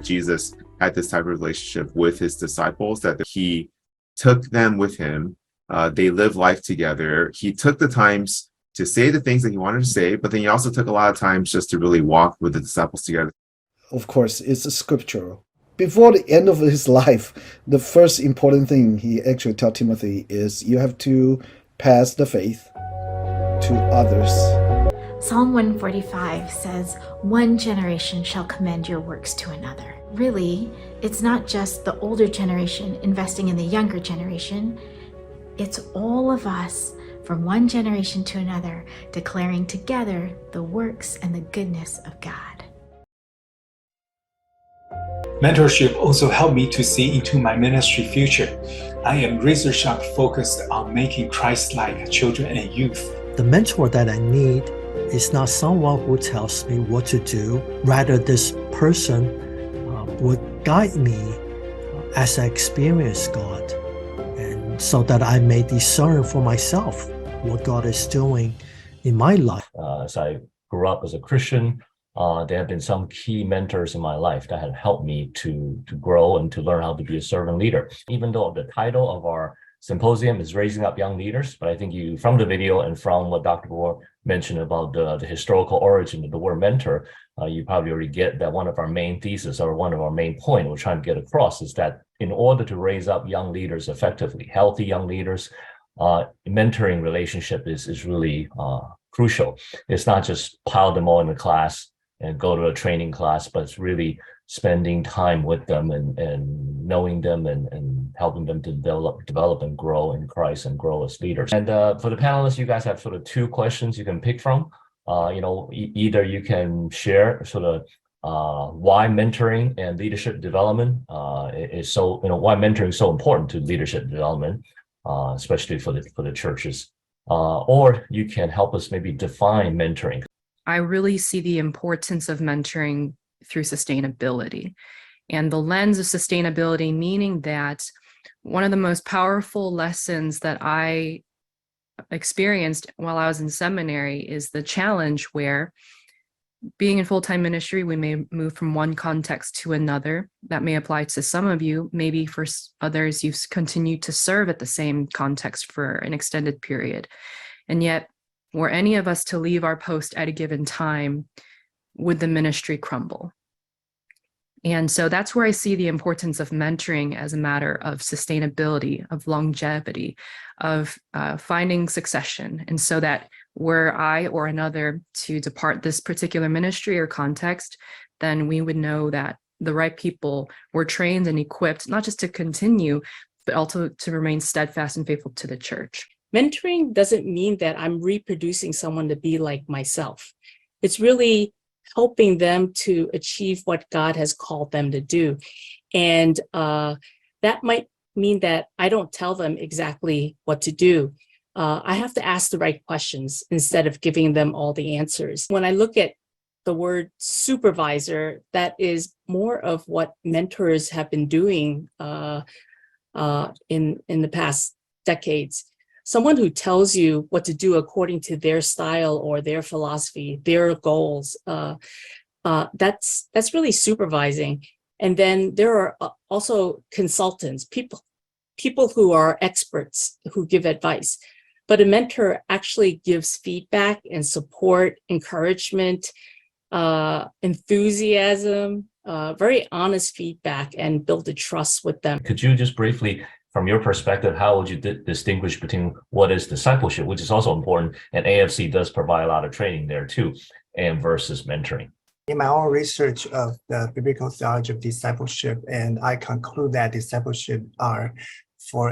Jesus had this type of relationship with his disciples, that he took them with him. They lived life together. He took the times to say the things that he wanted to say, but then he also took a lot of times just to really walk with the disciples together. Of course, it's scriptural. Before the end of his life, the first important thing he actually told Timothy is you have to pass the faith to others. Psalm 145 says, "One generation shall commend your works to another." Really, it's not just the older generation investing in the younger generation. It's all of us from one generation to another declaring together the works and the goodness of God. Mentorship also helped me to see into my ministry future. I am razor-sharp focused on making Christ-like children and youth. The mentor that I need is not someone who tells me what to do. Rather, this person would guide me as I experience God, and so that I may discern for myself what God is doing in my life. As I grew up as a Christian, there have been some key mentors in my life that have helped me to grow and to learn how to be a servant leader. Even though the title of our symposium is Raising Up Young Leaders, but I think you, from the video and from what Dr. Bohr mentioned about the historical origin of the word mentor, you probably already get that one of our main thesis, or one of our main point we're trying to get across, is that in order to raise up young leaders effectively, healthy young leaders, mentoring relationship is really crucial. It's not just pile them all in the class and go to a training class, but it's really spending time with them and knowing them and helping them to develop and grow in Christ and grow as leaders. And for the panelists, you guys have sort of two questions you can pick from. Either you can share sort of why mentoring and leadership development is so, why mentoring is so important to leadership development, especially for the churches. Or you can help us maybe define mentoring. I really see the importance of mentoring through sustainability, and the lens of sustainability, meaning that one of the most powerful lessons that I experienced while I was in seminary is the challenge where, being in full-time ministry, we may move from one context to another. That may apply to some of you. Maybe for others, you've continued to serve at the same context for an extended period. And yet, were any of us to leave our post at a given time, would the ministry crumble? And so that's where I see the importance of mentoring as a matter of sustainability, of longevity, of finding succession. And so that were I or another to depart this particular ministry or context, then we would know that the right people were trained and equipped, not just to continue, but also to remain steadfast and faithful to the church. Mentoring doesn't mean that I'm reproducing someone to be like myself. It's really helping them to achieve what God has called them to do. And that might mean that I don't tell them exactly what to do. I have to ask the right questions instead of giving them all the answers. When I look at the word supervisor, that is more of what mentors have been doing in the past decades. Someone who tells you what to do according to their style or their philosophy, their goals, that's really supervising. And then there are also consultants, people who are experts who give advice. But a mentor actually gives feedback and support, encouragement, enthusiasm, very honest feedback, and build a trust with them. Could you just briefly, from your perspective, how would you distinguish between what is discipleship, which is also important, and AFC does provide a lot of training there too, and versus mentoring? In my own research of the biblical theology of discipleship, and I conclude that discipleship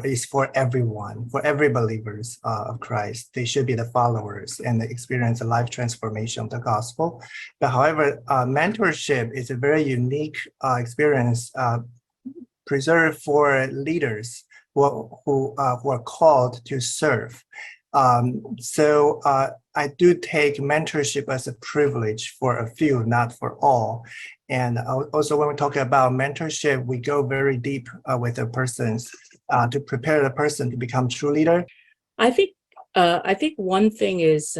is for everyone, for every believers of Christ. They should be the followers and experience the life transformation of the gospel. But however, mentorship is a very unique experience preserved for leaders who are called to serve. So I do take mentorship as a privilege for a few, not for all. And also when we talk about mentorship, we go very deep with the persons to prepare the person to become true leader. I think one thing is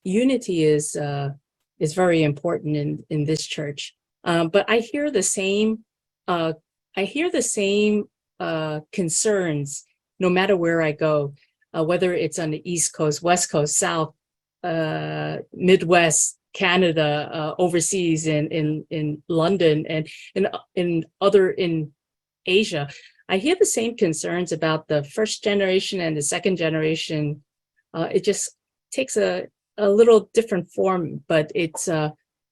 unity is very important in this church. But I hear the same concerns no matter where I go, whether it's on the East Coast, West Coast, South, Midwest, Canada, overseas, in London, and in Asia. I hear the same concerns about the first generation and the second generation. It just takes a little different form, but it's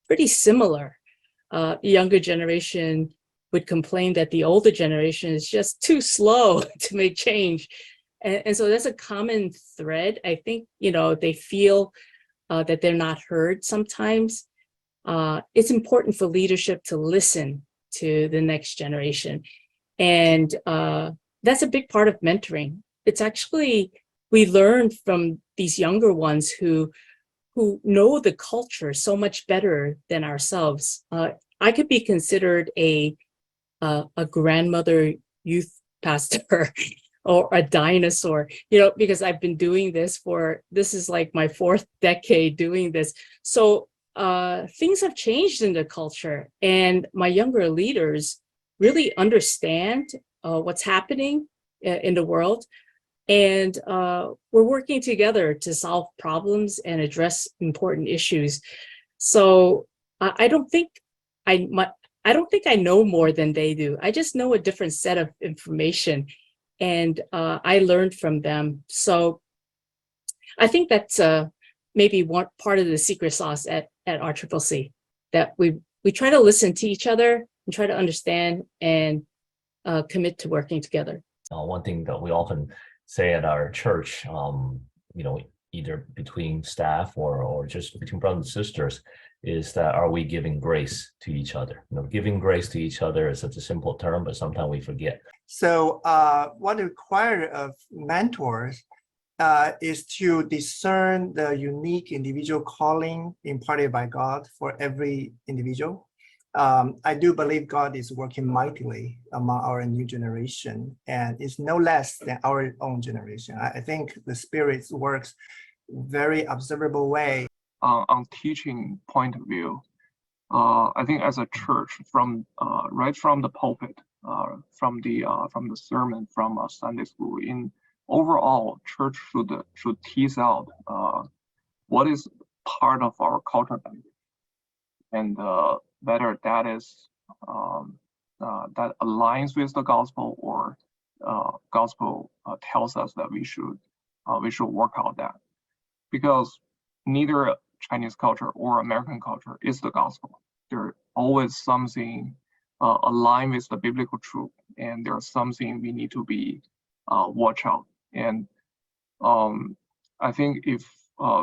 pretty similar. Younger generation would complain that the older generation is just too slow to make change. And so that's a common thread. I think, they feel that they're not heard sometimes. It's important for leadership to listen to the next generation. And that's a big part of mentoring. It's actually, we learn from these younger ones who know the culture so much better than ourselves. I could be considered a grandmother youth pastor or a dinosaur, because I've been doing this this is like my 4th decade doing this. So things have changed in the culture, and my younger leaders really understand what's happening in the world. And we're working together to solve problems and address important issues. So I don't think I know more than they do. I just know a different set of information, and I learned from them. So I think that's maybe one part of the secret sauce at RCCC, that we try to listen to each other and try to understand and commit to working together. One thing that we often say at our church, either between staff or just between brothers and sisters, is that are we giving grace to each other? Giving grace to each other is such a simple term, but sometimes we forget. So what required of mentors is to discern the unique individual calling imparted by God for every individual. I do believe God is working mightily among our new generation, and it's no less than our own generation. I think the Spirit works very observable way. On teaching point of view, I think as a church, from right from the pulpit, from the sermon, from Sunday school, in overall, church should tease out what is part of our culture, and whether that is that aligns with the gospel, or gospel tells us that we should work out that, because neither Chinese culture or American culture is the gospel. There's always something aligned with the biblical truth, and there's something we need to be watch out. And I think if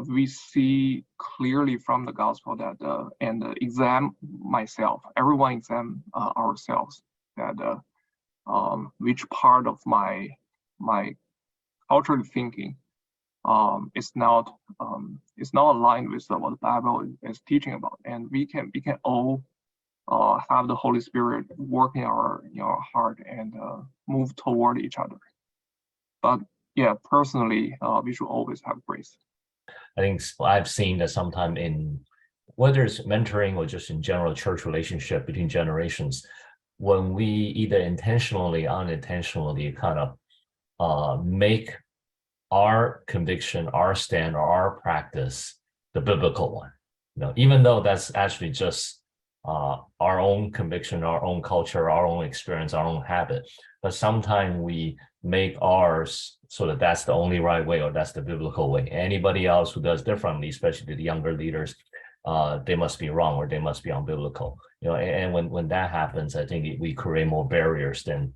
we see clearly from the gospel that and examine myself, everyone examine ourselves, that which part of my cultural thinking is not aligned with what the Bible is teaching about, and we can all have the Holy Spirit work in our heart and move toward each other. But yeah, personally, we should always have grace. I think I've seen that sometimes in whether it's mentoring or just in general church relationship between generations, when we either intentionally or unintentionally kind of make our conviction, our stand, or our practice the biblical one, even though that's actually just our own conviction, our own culture, our own experience, our own habit. But sometimes we make ours so that that's the only right way, or that's the biblical way. Anybody else who does differently, especially the younger leaders, they must be wrong, or they must be unbiblical. And when that happens, I think we create more barriers than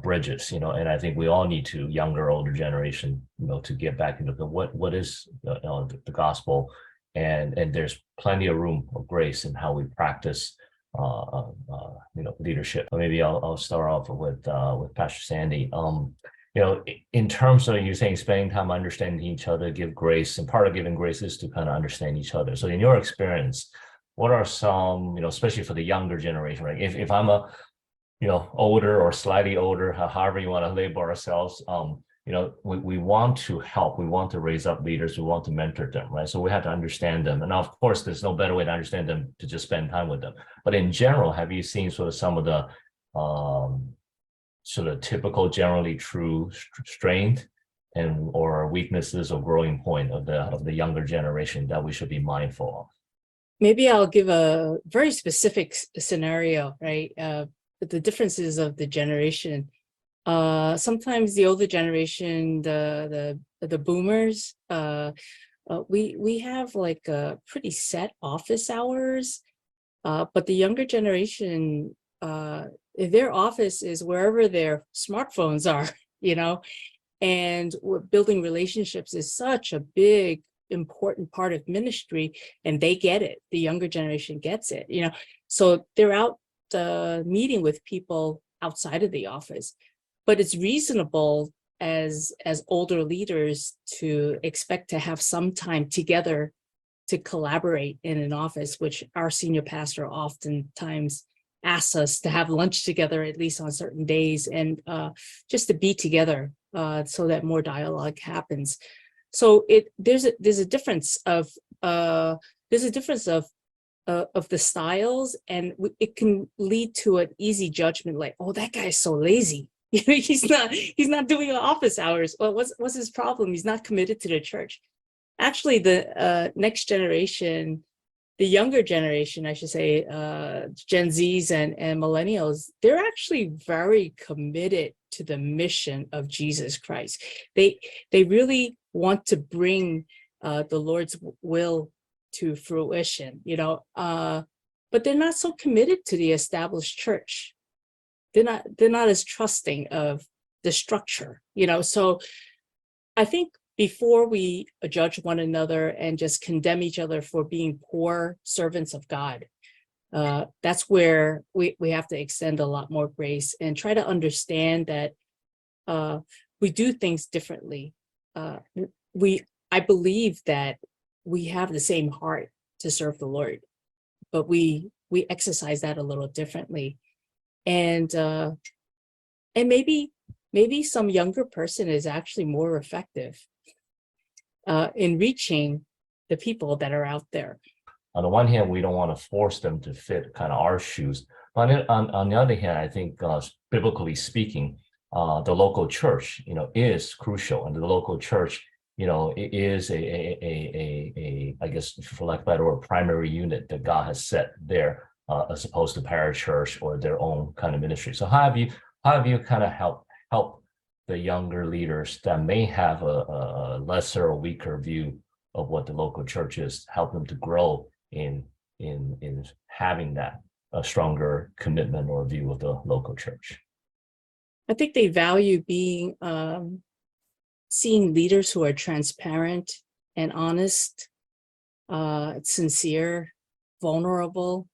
bridges. And I think we all need to, younger, older generation, to get back into what is the gospel, and there's plenty of room of grace in how we practice leadership. Maybe I'll start off with Pastor Sandy. In terms of you saying spending time understanding each other, give grace, and part of giving grace is to kind of understand each other. So in your experience, what are some, especially for the younger generation, right? If I'm a older or slightly older, however you want to label ourselves, we want to help, we want to raise up leaders, we want to mentor them, right? So we have to understand them. And of course, there's no better way to understand them to just spend time with them. But in general, have you seen sort of some of the sort of typical, generally true strength and or weaknesses or growing point of the younger generation that we should be mindful of? Maybe I'll give a very specific scenario, right? The differences of the generation. Sometimes the older generation, the boomers, we have like a pretty set office hours, but the younger generation, their office is wherever their smartphones are, and building relationships is such a big, important part of ministry, and they get it. The younger generation gets it, so they're out meeting with people outside of the office. But it's reasonable as older leaders to expect to have some time together to collaborate in an office, which our senior pastor oftentimes asks us to have lunch together, at least on certain days, and just to be together so that more dialogue happens. So there's a difference of the styles, and it can lead to an easy judgment, like, oh, that guy's so lazy. He's not doing office hours. Well, what's his problem? He's not committed to the church. Actually, the next generation, the younger generation, I should say, Gen Zs and millennials, they're actually very committed to the mission of Jesus Christ. They really want to bring the Lord's will to fruition, but they're not so committed to the established church. They're not as trusting of the structure, So I think before we judge one another and just condemn each other for being poor servants of God, that's where we have to extend a lot more grace and try to understand that we do things differently. I believe that we have the same heart to serve the Lord, but we exercise that a little differently. And maybe some younger person is actually more effective in reaching the people that are out there. On the one hand, we don't want to force them to fit kind of our shoes. But on the other hand, I think biblically speaking, the local church, is crucial, and the local church, it is a I guess, for lack of a better word, primary unit that God has set there, as opposed to parachurch or their own kind of ministry. So how have you kind of help the younger leaders that may have a lesser or weaker view of what the local church is, help them to grow in having that a stronger commitment or view of the local church? I think they value being seeing leaders who are transparent and honest, sincere, vulnerable.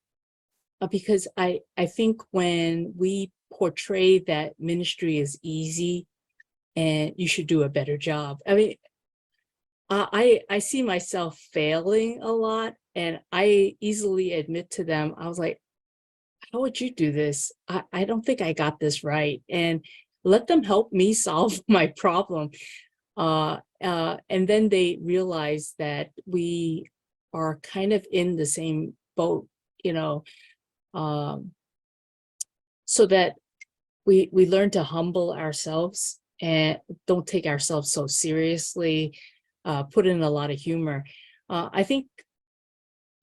Because I think when we portray that ministry is easy and you should do a better job, I mean, I see myself failing a lot, and I easily admit to them, I was like, how would you do this? I don't think I got this right. And let them help me solve my problem. And then they realize that we are kind of in the same boat, so that we learn to humble ourselves and don't take ourselves so seriously, put in a lot of humor. I think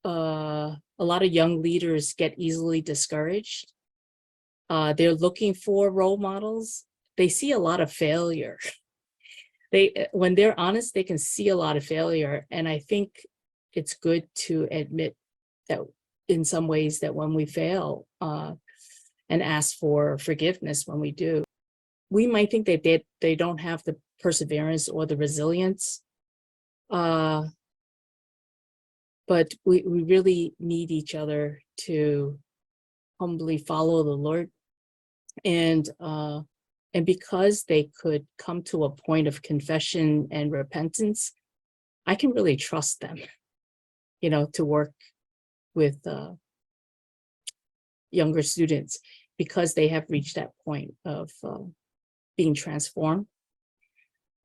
a lot of young leaders get easily discouraged. They're looking for role models. They see a lot of failure. When they're honest, they can see a lot of failure. And I think it's good to admit that in some ways that when we fail, and ask for forgiveness when we do. We might think that they don't have the perseverance or the resilience, but we really need each other to humbly follow the Lord. And because they could come to a point of confession and repentance, I can really trust them, to work with younger students, because they have reached that point of being transformed.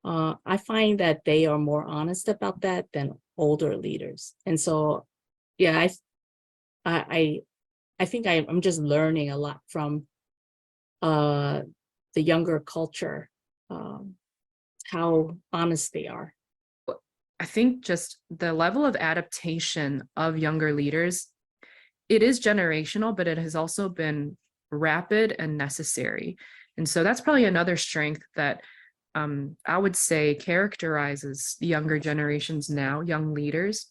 I find that they are more honest about that than older leaders. And so, yeah, I think I'm just learning a lot from the younger culture, how honest they are. I think just the level of adaptation of younger leaders, it is generational, but it has also been rapid and necessary. And so that's probably another strength that I would say characterizes the younger generations now, young leaders.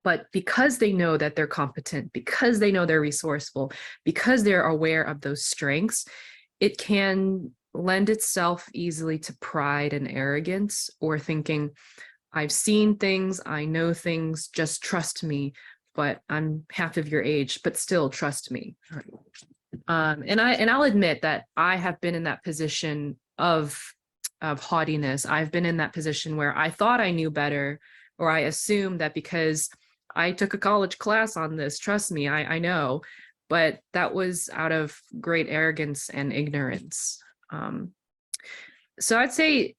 But because they know that they're competent, because they know they're resourceful, because they're aware of those strengths, it can lend itself easily to pride and arrogance, or thinking, I've seen things, I know things, just trust me, but I'm half of your age, but still trust me. And I'll admit that I have been in that position of haughtiness. I've been in that position where I thought I knew better, or I assumed that because I took a college class on this, trust me, I know, but that was out of great arrogance and ignorance. So I'd say,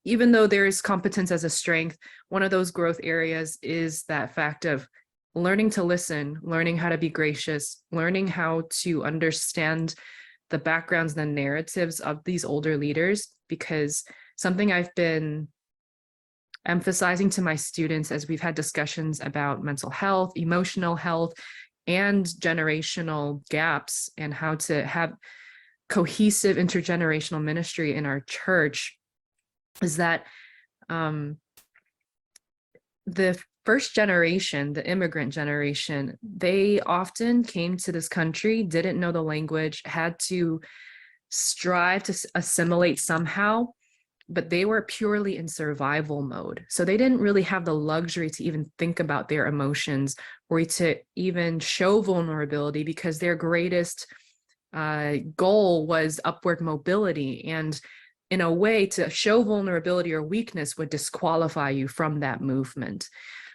even though there is competence as a strength, one of those growth areas is that fact of learning to listen, learning how to be gracious, learning how to understand the backgrounds and the narratives of these older leaders. Because something I've been emphasizing to my students as we've had discussions about mental health, emotional health, and generational gaps, and how to have cohesive intergenerational ministry in our church, is that the first generation, the immigrant generation, they often came to this country, didn't know the language, had to strive to assimilate somehow, but they were purely in survival mode. So they didn't really have the luxury to even think about their emotions or to even show vulnerability, because their greatest goal was upward mobility. And in a way, to show vulnerability or weakness would disqualify you from that movement.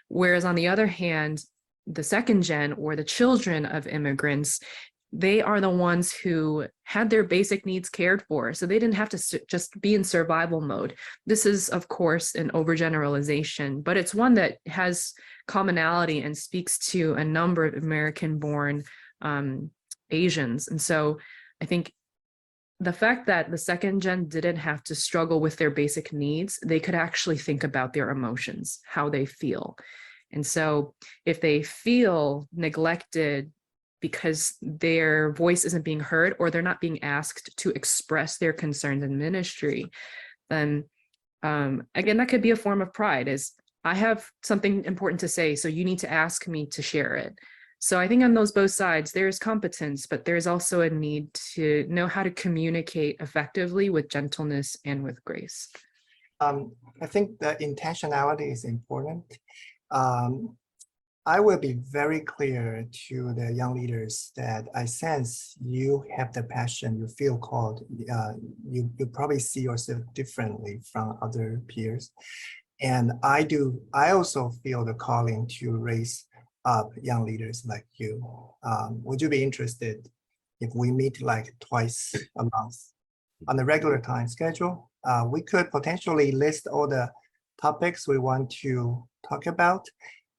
Whereas on the other hand, the second gen, or the children of immigrants, they are the ones who had their basic needs cared for. So they didn't have to just be in survival mode. This is, of course, an overgeneralization, but it's one that has commonality and speaks to a number of American-born Asians. And so I think the fact that the second gen didn't have to struggle with their basic needs, they could actually think about their emotions, how they feel. And so if they feel neglected because their voice isn't being heard, or they're not being asked to express their concerns in ministry, then again, that could be a form of pride, is I have something important to say, so you need to ask me to share it. So I think on those both sides, there's competence, but there's also a need to know how to communicate effectively with gentleness and with grace. I think the intentionality is important. I will be very clear to the young leaders that I sense you have the passion, you feel called, you probably see yourself differently from other peers. And I also feel the calling to raise up young leaders like you. Would you be interested if we meet like twice a month on a regular time schedule? We could potentially list all the topics we want to talk about.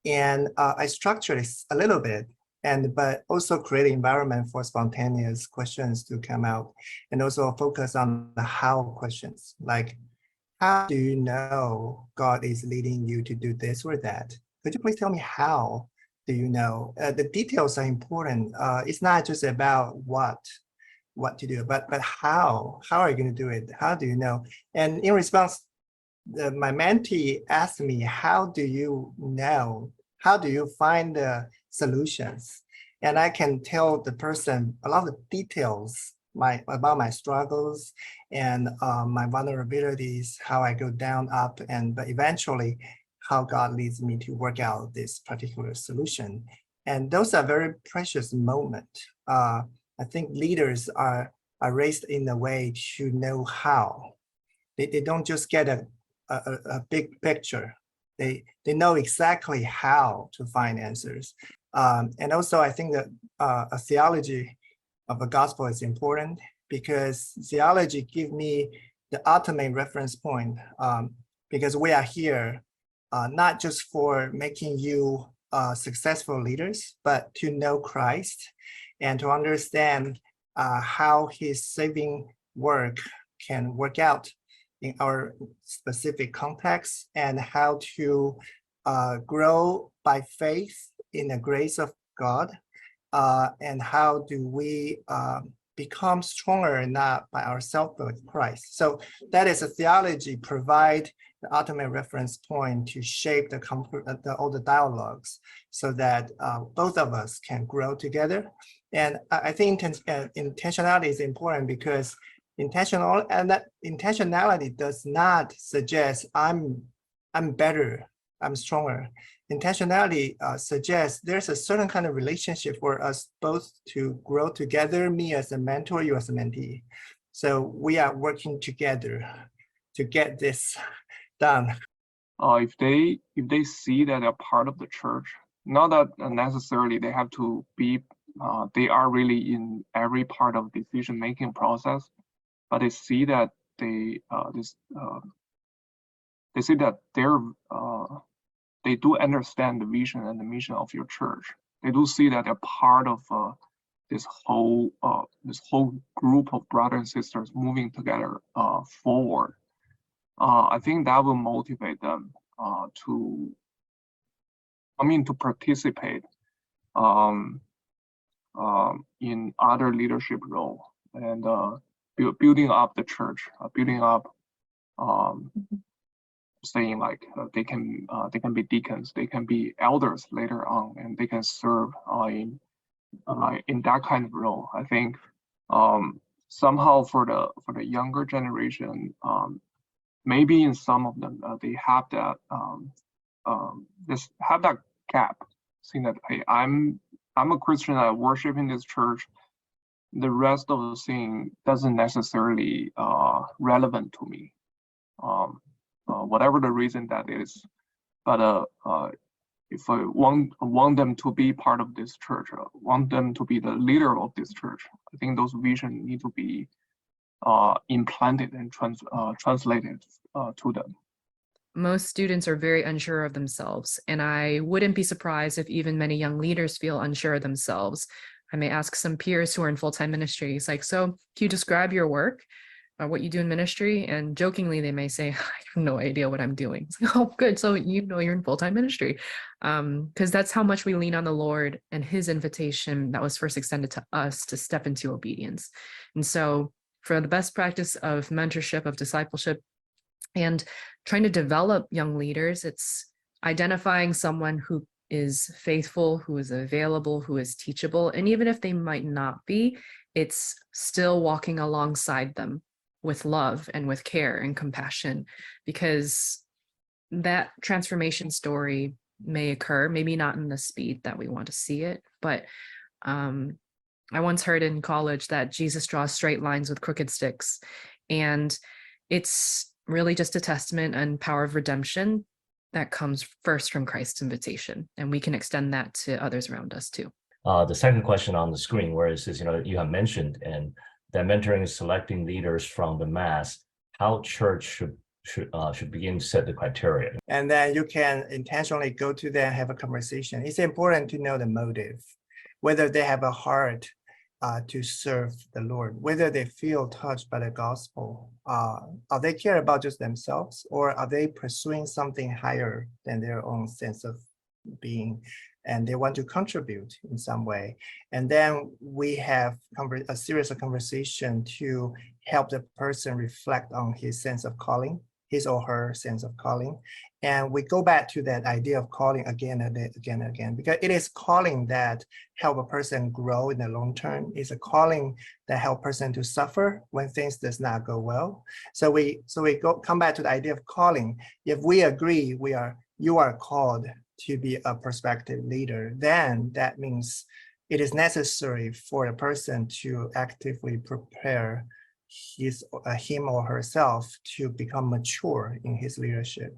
And I structured it a little bit, but also create an environment for spontaneous questions to come out, and also focus on the how questions, like, how do you know God is leading you to do this or that? Could you please tell me how do you know? The details are important. It's not just about what to do, but how are you going to do it? How do you know? And in response, my mentee asked me, how do you know? How do you find the solutions? And I can tell the person a lot of details about my struggles and my vulnerabilities, how I go down, up, but eventually how God leads me to work out this particular solution. And those are very precious moments. I think leaders are raised in a way to know how. They don't just get a big picture. They know exactly how to find answers. And also, I think that a theology of the gospel is important, because theology gives me the ultimate reference point, because we are here not just for making you successful leaders, but to know Christ and to understand how his saving work can work out in our specific context, and how to grow by faith in the grace of God, and how do we become stronger not by ourselves but with Christ. So that is a theology provide the ultimate reference point to shape all the dialogues, so that both of us can grow together. And I think intentionality is important, because intentionality does not suggest I'm better, I'm stronger. Intentionality suggests there's a certain kind of relationship for us both to grow together, me as a mentor, you as a mentee. So we are working together to get this done. If they see that they're part of the church, not that necessarily they have to be, they are really in every part of decision-making process, but they see that they see that they do understand the vision and the mission of your church. They do see that they're part of this whole group of brothers and sisters moving together forward. I think that will motivate them to participate in other leadership role, and building up the church, building up, saying like they can be deacons, they can be elders later on, and they can serve in that kind of role. I think somehow for the younger generation, maybe in some of them they have that that gap, saying that, hey, I'm a Christian, I worship in this church. The rest of the thing doesn't necessarily relevant to me, whatever the reason that is. But if I want them to be part of this church, want them to be the leader of this church, I think those visions need to be implanted and translated to them. Most students are very unsure of themselves, and I wouldn't be surprised if even many young leaders feel unsure of themselves. I may ask some peers who are in full-time ministry, it's like, so can you describe your work, what you do in ministry? And jokingly, they may say, I have no idea what I'm doing. It's like, oh, good. So you know you're in full-time ministry. Because that's how much we lean on the Lord and his invitation that was first extended to us to step into obedience. And so for the best practice of mentorship, of discipleship, and trying to develop young leaders, it's identifying someone who is faithful, who is available, who is teachable. And even if they might not be, it's still walking alongside them with love and with care and compassion, because that transformation story may occur, maybe not in the speed that we want to see it. But I once heard in college that Jesus draws straight lines with crooked sticks. And it's really just a testament and power of redemption that comes first from Christ's invitation. And we can extend that to others around us too. The second question on the screen, where it says, you have mentioned, and that mentoring is selecting leaders from the mass, how church should begin to set the criteria. And then you can intentionally go to them, have a conversation. It's important to know the motive, whether they have a heart to serve the Lord, whether they feel touched by the gospel. Are they care about just themselves, or are they pursuing something higher than their own sense of being, and they want to contribute in some way? And then we have a series of conversation to help the person reflect on his sense of calling, his or her sense of calling. And we go back to that idea of calling again and again and again, because it is calling that help a person grow in the long term. It's a calling that help person to suffer when things does not go well. So we come back to the idea of calling. If we agree you are called to be a prospective leader, then that means it is necessary for a person to actively prepare him or herself to become mature in his leadership.